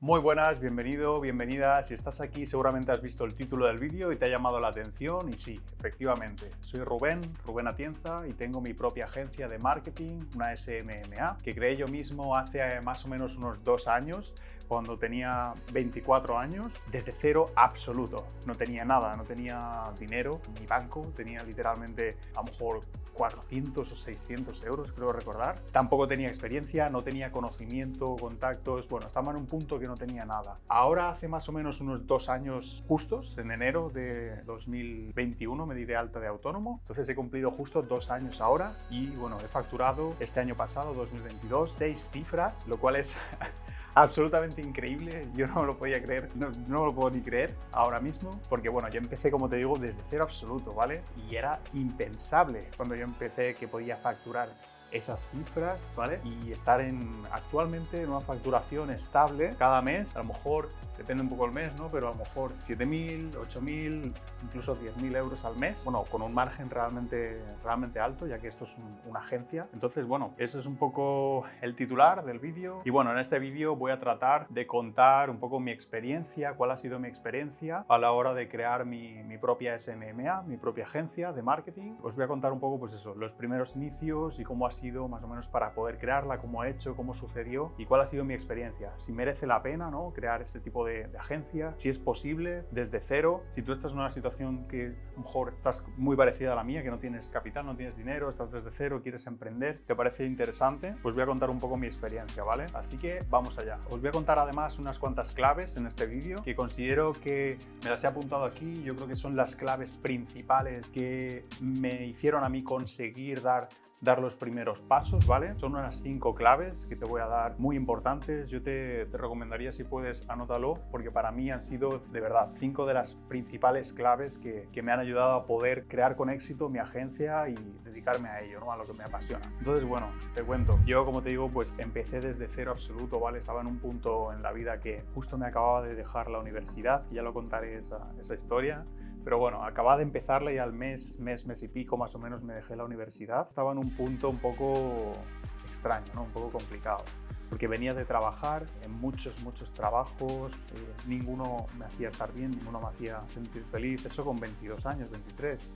Muy buenas, bienvenido, bienvenida. Si estás aquí seguramente has visto el título del vídeo y te ha llamado la atención y sí, efectivamente. Soy Rubén Atienza y tengo mi propia agencia de marketing, una SMMA, que creé yo mismo hace más o menos unos 2 años, cuando tenía 24 años, desde cero absoluto. No tenía nada, no tenía dinero, ni banco, tenía literalmente a lo mejor 400 o 600 euros, creo recordar. Tampoco tenía experiencia, no tenía conocimiento, contactos, bueno, estaba en un punto que no tenía nada. Ahora hace más o menos unos 2 años justos, en enero de 2021 me di de alta de autónomo, entonces he cumplido justo 2 años ahora y bueno, he facturado este año pasado, 2022, 6 cifras, lo cual es absolutamente increíble. Yo no me lo podía creer, no me lo puedo ni creer ahora mismo, porque bueno, yo empecé, como te digo, desde cero absoluto, ¿vale? Y era impensable cuando yo empecé que podía facturar esas cifras, ¿vale? Y estar actualmente en una facturación estable cada mes, a lo mejor, depende un poco el mes, ¿no? Pero a lo mejor 7.000, 8.000, incluso 10.000 euros al mes, bueno, con un margen realmente alto, ya que esto es una agencia. Entonces, bueno, ese es un poco el titular del vídeo. Y bueno, en este vídeo voy a tratar de contar un poco mi experiencia, cuál ha sido mi experiencia a la hora de crear mi propia SMMA, mi propia agencia de marketing. Os voy a contar un poco, pues eso, los primeros inicios y cómo ha sido más o menos para poder crearla, cómo he hecho, cómo sucedió y cuál ha sido mi experiencia. Si merece la pena, ¿no?, crear este tipo de agencia, si es posible desde cero, si tú estás en una situación que a lo mejor estás muy parecida a la mía, que no tienes capital, no tienes dinero, estás desde cero, quieres emprender, te parece interesante, pues voy a contar un poco mi experiencia, ¿vale? Así que vamos allá. Os voy a contar además unas cuantas claves en este vídeo que considero que me las he apuntado aquí. Yo creo que son las claves principales que me hicieron a mí conseguir dar los primeros pasos, ¿vale? Son unas 5 claves que te voy a dar muy importantes. Yo te recomendaría, si puedes, anótalo, porque para mí han sido, de verdad, 5 de las principales claves que me han ayudado a poder crear con éxito mi agencia y dedicarme a ello, ¿no?, a lo que me apasiona. Entonces, bueno, te cuento. Yo, como te digo, pues empecé desde cero absoluto, ¿vale? Estaba en un punto en la vida que justo me acababa de dejar la universidad, y ya lo contaré esa historia. Pero bueno, acababa de empezarla y al mes y pico más o menos me dejé la universidad. Estaba en un punto un poco extraño, ¿no?, un poco complicado, porque venía de trabajar en muchos trabajos, ninguno me hacía estar bien, ninguno me hacía sentir feliz. Eso con 22 años, 23.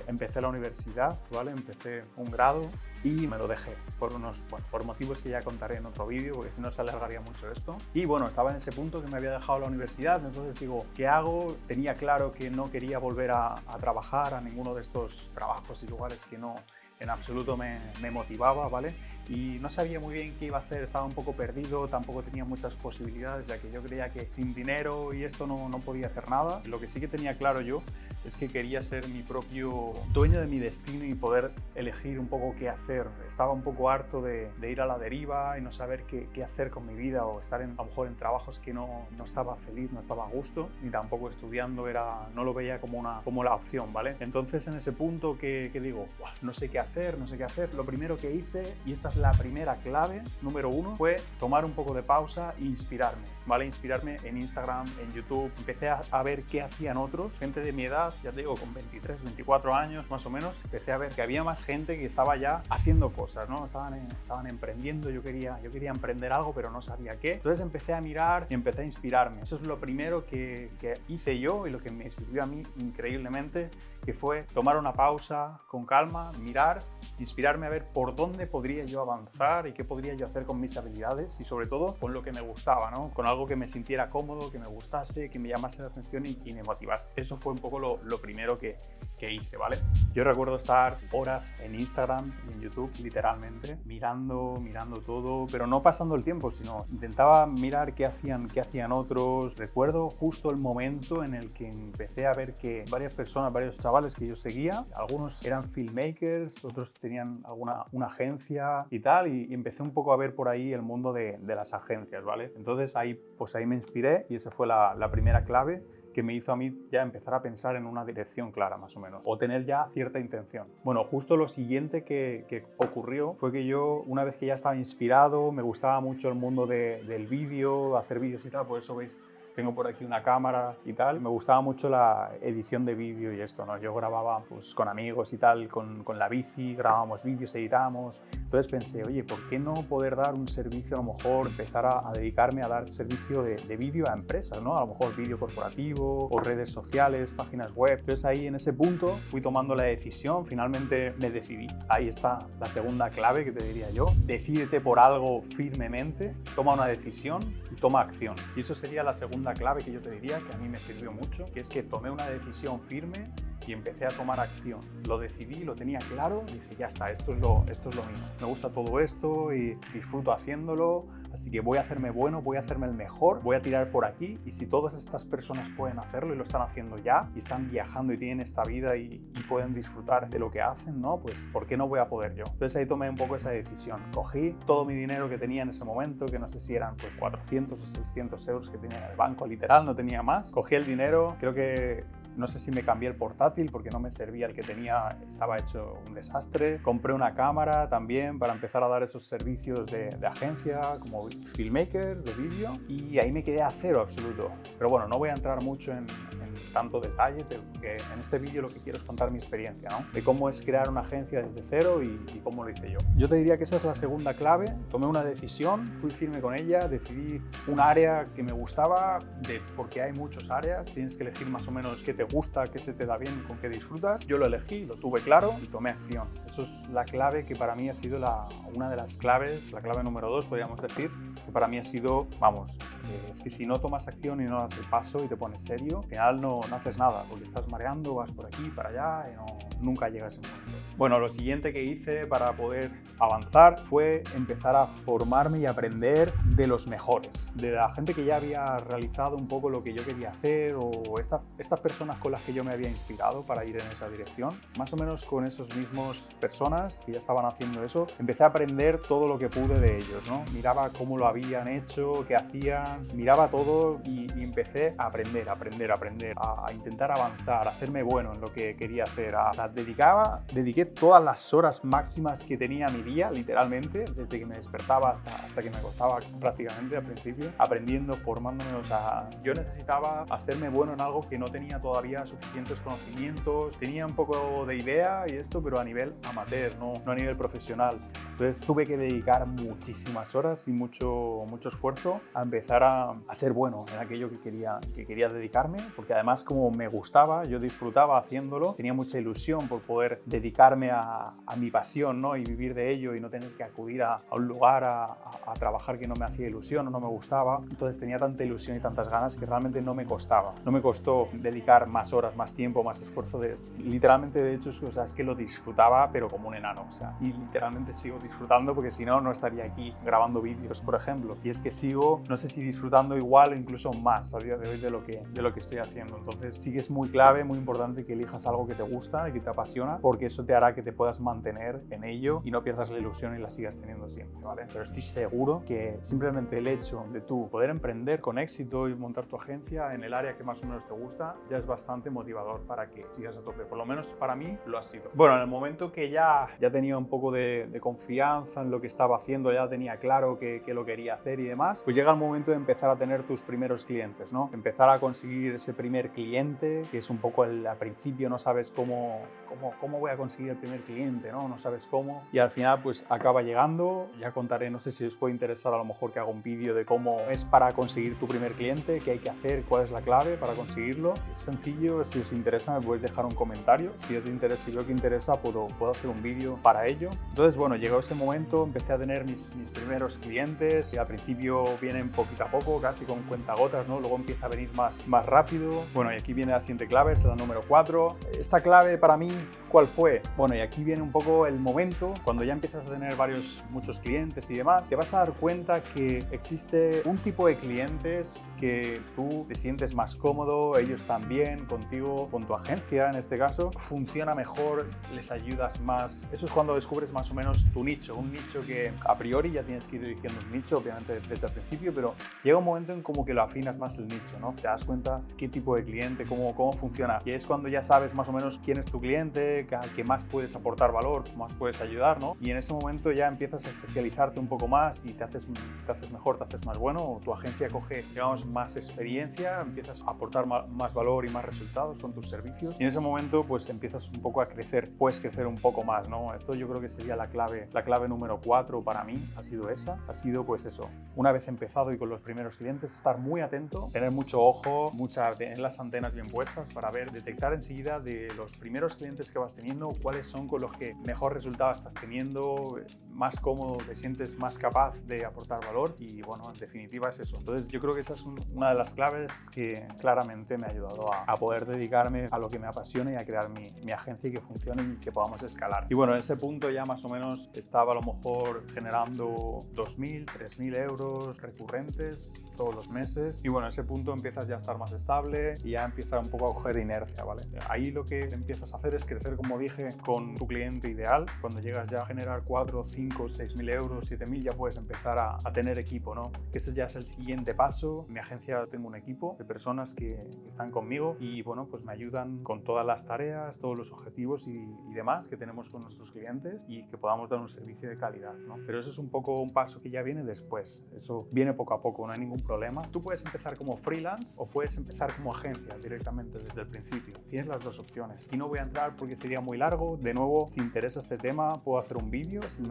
Empecé la universidad, ¿vale? Empecé un grado y me lo dejé por motivos que ya contaré en otro vídeo, porque si no se alargaría mucho esto. Y bueno, estaba en ese punto que me había dejado la universidad, entonces digo, ¿qué hago? Tenía claro que no quería volver a trabajar a ninguno de estos trabajos y lugares que no en absoluto me motivaba, ¿vale? Y no sabía muy bien qué iba a hacer, estaba un poco perdido, tampoco tenía muchas posibilidades, ya que yo creía que sin dinero y esto no podía hacer nada. Lo que sí que tenía claro yo es que quería ser mi propio dueño de mi destino y poder elegir un poco qué hacer. Estaba un poco harto de ir a la deriva y no saber qué hacer con mi vida, o estar a lo mejor en trabajos que no estaba feliz, no estaba a gusto, ni tampoco estudiando no lo veía como la opción, ¿vale? Entonces, en ese punto que digo, no sé qué hacer, lo primero que hice, y esta es la primera clave, número 1, fue tomar un poco de pausa e inspirarme, ¿vale? Inspirarme en Instagram, en YouTube. Empecé a ver qué hacían otros, gente de mi edad, ya te digo, con 23, 24 años más o menos. Empecé a ver que había más gente que estaba ya haciendo cosas, ¿no? Estaban emprendiendo. Yo quería emprender algo, pero no sabía qué. Entonces empecé a mirar y empecé a inspirarme. Eso es lo primero que hice yo, y lo que me sirvió a mí increíblemente, que fue tomar una pausa con calma, mirar, inspirarme a ver por dónde podría yo avanzar y qué podría yo hacer con mis habilidades, y sobre todo con lo que me gustaba, ¿no? Con algo que me sintiera cómodo, que me gustase, que me llamase la atención y me motivase. Eso fue un poco lo primero que hice, ¿vale? Yo recuerdo estar horas en Instagram y en YouTube, literalmente, mirando todo, pero no pasando el tiempo, sino intentaba mirar qué hacían otros. Recuerdo justo el momento en el que empecé a ver que varias personas, varios chavales que yo seguía, algunos eran filmmakers, otros tenían una agencia y tal, y empecé un poco a ver por ahí el mundo de las agencias, ¿vale? Entonces ahí me inspiré, y esa fue la primera clave que me hizo a mí ya empezar a pensar en una dirección clara, más o menos, o tener ya cierta intención. Bueno, justo lo siguiente que ocurrió fue que yo, una vez que ya estaba inspirado, me gustaba mucho el mundo del vídeo, hacer vídeos y tal. Por eso veis tengo por aquí una cámara y tal. Me gustaba mucho la edición de vídeo y esto, ¿no? Yo grababa pues con amigos y tal, con la bici, grabábamos vídeos, editábamos. Entonces pensé, oye, ¿por qué no poder dar un servicio, a lo mejor empezar a dedicarme a dar servicio de vídeo a empresas, ¿no? A lo mejor vídeo corporativo o redes sociales, páginas web. Entonces ahí en ese punto fui tomando la decisión, finalmente me decidí. Ahí está la segunda clave que te diría yo. Decídete por algo firmemente, toma una decisión y toma acción. Y eso sería la segunda clave que yo te diría, que a mí me sirvió mucho, que es que tomé una decisión firme y empecé a tomar acción. Lo decidí, lo tenía claro y dije, ya está, esto es lo mío. Me gusta todo esto y disfruto haciéndolo, así que voy a hacerme bueno, voy a hacerme el mejor, voy a tirar por aquí, y si todas estas personas pueden hacerlo y lo están haciendo ya y están viajando y tienen esta vida y pueden disfrutar de lo que hacen, ¿no? Pues ¿por qué no voy a poder yo? Entonces ahí tomé un poco esa decisión. Cogí todo mi dinero que tenía en ese momento, que no sé si eran pues 400 o 600 euros que tenía en el banco, literal, no tenía más. Cogí el dinero, creo que no sé si me cambié el portátil porque no me servía el que tenía, estaba hecho un desastre. Compré una cámara también para empezar a dar esos servicios de agencia como filmmaker de vídeo, y ahí me quedé a cero absoluto. Pero bueno, no voy a entrar mucho en tanto detalle, porque en este vídeo lo que quiero es contar mi experiencia, ¿no? De cómo es crear una agencia desde cero y cómo lo hice yo. Yo te diría que esa es la segunda clave. Tomé una decisión, fui firme con ella, decidí un área que me gustaba, porque hay muchas áreas, tienes que elegir más o menos qué te gusta, qué se te da bien, con qué disfrutas. Yo lo elegí, lo tuve claro y tomé acción. Eso es la clave que para mí ha sido una de las claves, la clave número 2, podríamos decir, que para mí ha sido, vamos, es que si no tomas acción y no das el paso y te pones serio, al final no haces nada, porque estás mareando, vas por aquí, para allá y nunca llega ese momento. Bueno, lo siguiente que hice para poder avanzar fue empezar a formarme y aprender de los mejores, de la gente que ya había realizado un poco lo que yo quería hacer, o estas personas con las que yo me había inspirado para ir en esa dirección. Más o menos con esos mismos personas que ya estaban haciendo eso, empecé a aprender todo lo que pude de ellos, ¿no? Miraba cómo lo habían hecho, qué hacían, miraba todo y empecé a aprender, a intentar avanzar, a hacerme bueno en lo que quería hacer. Dediqué todas las horas máximas que tenía mi día, literalmente, desde que me despertaba hasta que me acostaba prácticamente al principio, aprendiendo, formándome. O sea, yo necesitaba hacerme bueno en algo que no tenía todavía suficientes conocimientos. Tenía un poco de idea y esto, pero a nivel amateur, no a nivel profesional. Entonces tuve que dedicar muchísimas horas y mucho esfuerzo a empezar a ser bueno en aquello que quería dedicarme, porque además, como me gustaba, yo disfrutaba haciéndolo, tenía mucha ilusión por poder dedicarme a mi pasión, ¿no? Y vivir de ello y no tener que acudir a un lugar a trabajar que no me hacía ilusión o no me gustaba. Entonces tenía tanta ilusión y tantas ganas que realmente no me costó dedicar más horas, más tiempo, más esfuerzo. Literalmente, de hecho, es que lo disfrutaba, pero como un enano. O sea, y literalmente sigo disfrutando, porque si no, no estaría aquí grabando vídeos, por ejemplo. Y es que sigo, no sé si disfrutando igual o incluso más a día de hoy de lo que estoy haciendo. Entonces sí que es muy clave, muy importante que elijas algo que te gusta y que te apasiona, porque eso te hará que te puedas mantener en ello y no pierdas la ilusión y la sigas teniendo siempre, ¿vale? Pero estoy seguro que simplemente el hecho de tú poder emprender con éxito y montar tu agencia en el área que más o menos te gusta ya es bastante motivador para que sigas a tope. Por lo menos para mí lo ha sido. Bueno, en el momento que ya tenía un poco de confianza en lo que estaba haciendo, ya tenía claro que lo quería hacer y demás, pues llega el momento de empezar a tener tus primeros clientes, ¿no? Empezar a conseguir ese primer cliente, que es un poco al principio no sabes cómo voy a conseguir el primer cliente, ¿no? No sabes cómo, y al final pues acaba llegando. Ya contaré, no sé si os puede interesar a lo mejor que haga un vídeo de cómo es para conseguir tu primer cliente, qué hay que hacer, cuál es la clave para conseguirlo. Es sencillo, si os interesa me podéis dejar un comentario, si es de interés, si veo que interesa puedo hacer un vídeo para ello. Entonces bueno, llegó ese momento, empecé a tener mis primeros clientes, y al principio vienen poquito a poco, casi con cuentagotas, ¿no? Luego empieza a venir más rápido. Bueno, y aquí viene la siguiente clave, es la número 4. Esta clave para mí, ¿cuál fue? Bueno, y aquí viene un poco el momento, cuando ya empiezas a tener muchos clientes y demás, te vas a dar cuenta que existe un tipo de clientes que tú te sientes más cómodo, ellos también, contigo, con tu agencia en este caso, funciona mejor, les ayudas más. Eso es cuando descubres más o menos tu nicho, un nicho que a priori ya tienes que ir dirigiendo un nicho, obviamente desde el principio, pero llega un momento en como que lo afinas más el nicho, ¿no? Te das cuenta qué tipo de cliente, cómo funciona, y es cuando ya sabes más o menos quién es tu cliente, a qué más puedes aportar valor, qué más puedes ayudar, ¿no? Y en ese momento ya empiezas a especializarte un poco más y te haces mejor, te haces más bueno, tu agencia coge, digamos, más experiencia, empiezas a aportar más valor y más resultados con tus servicios, y en ese momento pues empiezas un poco a crecer, puedes crecer un poco más, ¿no? Esto yo creo que sería la clave número 4 para mí, ha sido esa, ha sido pues eso, una vez empezado y con los primeros clientes, estar muy atento, tener mucho ojo, tener las antenas bien puestas para detectar enseguida de los primeros clientes que vas teniendo, cuáles son con los que mejor resultado estás teniendo, más cómodo, te sientes más capaz de aportar valor, y bueno, en definitiva es eso. Entonces yo creo que esa es una de las claves que claramente me ha ayudado a poder dedicarme a lo que me apasiona y a crear mi agencia y que funcione y que podamos escalar. Y bueno, en ese punto ya más o menos estaba a lo mejor generando 2.000, 3.000 euros recurrentes todos los meses, y bueno, en ese punto empiezas ya a estar más estable y ya empieza un poco a coger inercia, ¿vale? Ahí lo que empiezas a hacer es crecer, como dije, con tu cliente ideal. Cuando llegas ya a generar 4, 5, 6.000 euros, 7.000, ya puedes empezar a tener equipo, ¿no? Que ese ya es el siguiente paso. En mi agencia tengo un equipo de personas que están conmigo y bueno, pues me ayudan con todas las tareas, todos los objetivos y demás que tenemos con nuestros clientes, y que podamos dar un servicio de calidad, ¿no? Pero eso es un poco un paso que ya viene después, eso viene poco a poco, no hay ningún problema. Tú puedes empezar como freelance o puedes empezar como agencia directamente desde el principio, tienes las dos opciones, y no voy a entrar porque sería muy largo. De nuevo, si interesa este tema puedo hacer un vídeo, si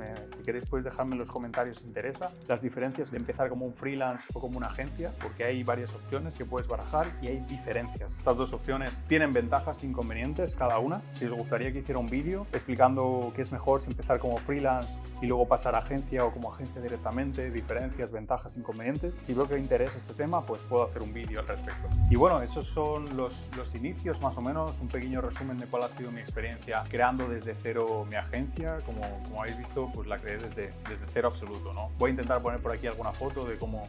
queréis podéis dejarme en los comentarios si interesa las diferencias de empezar como un freelance o como una agencia, porque hay varias opciones que puedes barajar y hay diferencias. Estas dos opciones tienen ventajas e inconvenientes cada una. Si os gustaría que hiciera un vídeo explicando qué es mejor, si empezar como freelance y luego pasar a agencia o como agencia directamente, diferencias, ventajas, inconvenientes, si veo que interesa este tema, pues puedo hacer un vídeo al respecto. Y bueno, esos son los inicios más o menos, un pequeño resumen de cuál ha sido mi experiencia creando desde cero mi agencia. Como habéis visto, pues la creé desde cero absoluto, ¿no? Voy a intentar poner por aquí alguna foto de cómo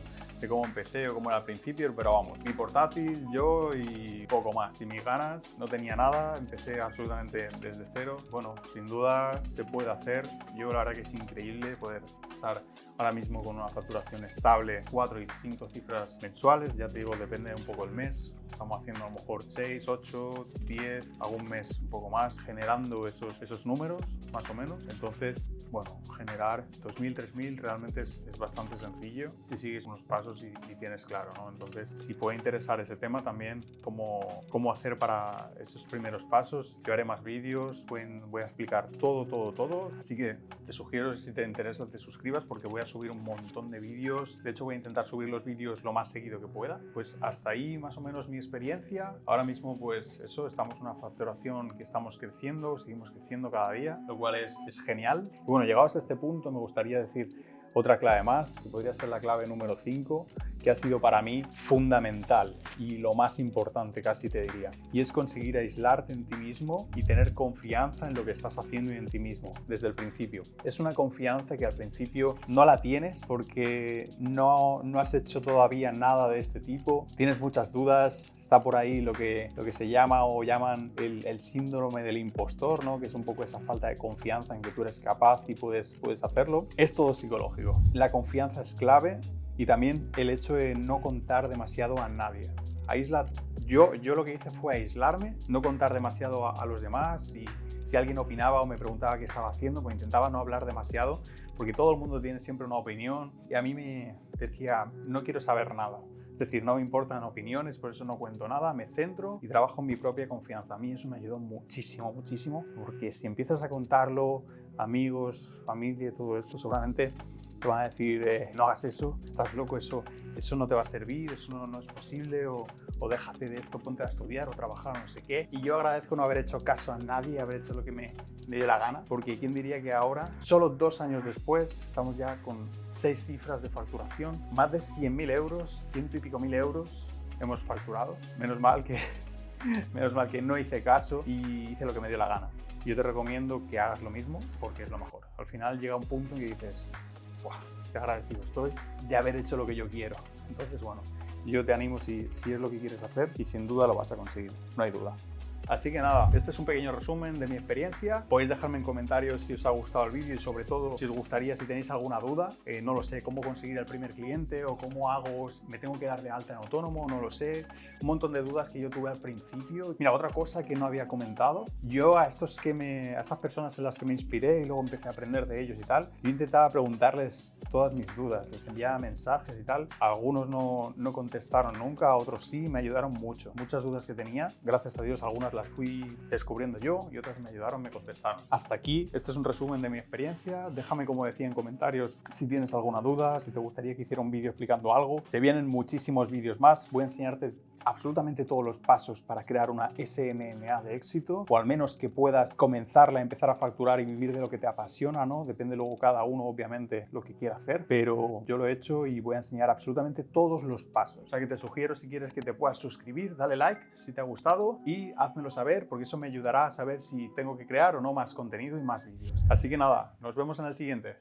empecé o cómo era al principio, pero vamos, mi portátil, yo y poco más, y mis ganas, no tenía nada, empecé absolutamente desde cero. Bueno, sin duda se puede hacer, yo la verdad que es increíble poder estar ahora mismo con una facturación estable, 4 y 5 cifras mensuales, ya te digo, depende un poco el mes. Estamos haciendo a lo mejor 6, 8, 10, algún mes un poco más, generando esos números, más o menos. Entonces, bueno, generar 2.000, 3.000 realmente es bastante sencillo si sigues unos pasos y tienes claro, ¿no? Entonces, si puede interesar ese tema también, cómo hacer para esos primeros pasos, yo haré más vídeos, voy a explicar todo. Así que te sugiero, si te interesa, te suscribas, porque voy a subir un montón de vídeos. De hecho, voy a intentar subir los vídeos lo más seguido que pueda. Pues hasta ahí más o menos mi experiencia. Ahora mismo pues eso, estamos en una facturación que estamos creciendo, seguimos creciendo cada día, lo cual es genial. Y bueno, llegados a este punto me gustaría decir otra clave más, que podría ser la clave número 5, que ha sido para mí fundamental y lo más importante, casi te diría, y es conseguir aislarte en ti mismo y tener confianza en lo que estás haciendo y en ti mismo desde el principio. Es una confianza que al principio no la tienes porque no has hecho todavía nada de este tipo, tienes muchas dudas. Está por ahí lo que se llama o llaman el síndrome del impostor, ¿no? Que es un poco esa falta de confianza en que tú eres capaz y puedes hacerlo. Es todo psicológico. La confianza es clave, y también el hecho de no contar demasiado a nadie. Yo lo que hice fue aislarme, no contar demasiado a los demás. Si alguien opinaba o me preguntaba qué estaba haciendo, pues intentaba no hablar demasiado, porque todo el mundo tiene siempre una opinión y a mí me decía, no quiero saber nada. Es decir, no me importan opiniones, por eso no cuento nada, me centro y trabajo en mi propia confianza. A mí eso me ayudó muchísimo, porque si empiezas a contarlo, amigos, familia y todo esto, seguramente te van a decir, no hagas eso, estás loco, eso no te va a servir, eso no es posible, o déjate de esto, ponte a estudiar o trabajar, no sé qué. Y yo agradezco no haber hecho caso a nadie, haber hecho lo que me dio la gana, porque quién diría que ahora, solo 2 años después, estamos ya con 6 cifras de facturación, más de 100.000 euros, 100 y pico mil euros hemos facturado. Menos mal que no hice caso y hice lo que me dio la gana. Yo te recomiendo que hagas lo mismo, porque es lo mejor. Al final llega un punto en que dices, ¡buah! Qué agradecido estoy de haber hecho lo que yo quiero. Entonces, bueno, yo te animo si es lo que quieres hacer, y sin duda lo vas a conseguir, no hay duda. Así que nada, este es un pequeño resumen de mi experiencia. Podéis dejarme en comentarios si os ha gustado el vídeo y sobre todo si os gustaría, si tenéis alguna duda, no lo sé, cómo conseguir el primer cliente o cómo hago, me tengo que dar de alta en autónomo, no lo sé. Un montón de dudas que yo tuve al principio. Mira, otra cosa que no había comentado, yo a estas personas en las que me inspiré y luego empecé a aprender de ellos y tal, yo intentaba preguntarles todas mis dudas, les enviaba mensajes y tal. Algunos no contestaron nunca, a otros sí, me ayudaron mucho. Muchas dudas que tenía, gracias a Dios, algunas las fui descubriendo yo y otras me ayudaron, me contestaron. Hasta aquí, este es un resumen de mi experiencia. Déjame, como decía, en comentarios si tienes alguna duda, si te gustaría que hiciera un vídeo explicando algo. Se vienen muchísimos vídeos más, voy a enseñarte absolutamente todos los pasos para crear una SMMA de éxito, o al menos que puedas comenzarla, empezar a facturar y vivir de lo que te apasiona, ¿no? Depende luego cada uno, obviamente, lo que quiera hacer, pero yo lo he hecho y voy a enseñar absolutamente todos los pasos. O sea que te sugiero, si quieres, que te puedas suscribir, dale like si te ha gustado y házmelo saber, porque eso me ayudará a saber si tengo que crear o no más contenido y más vídeos. Así que nada, nos vemos en el siguiente.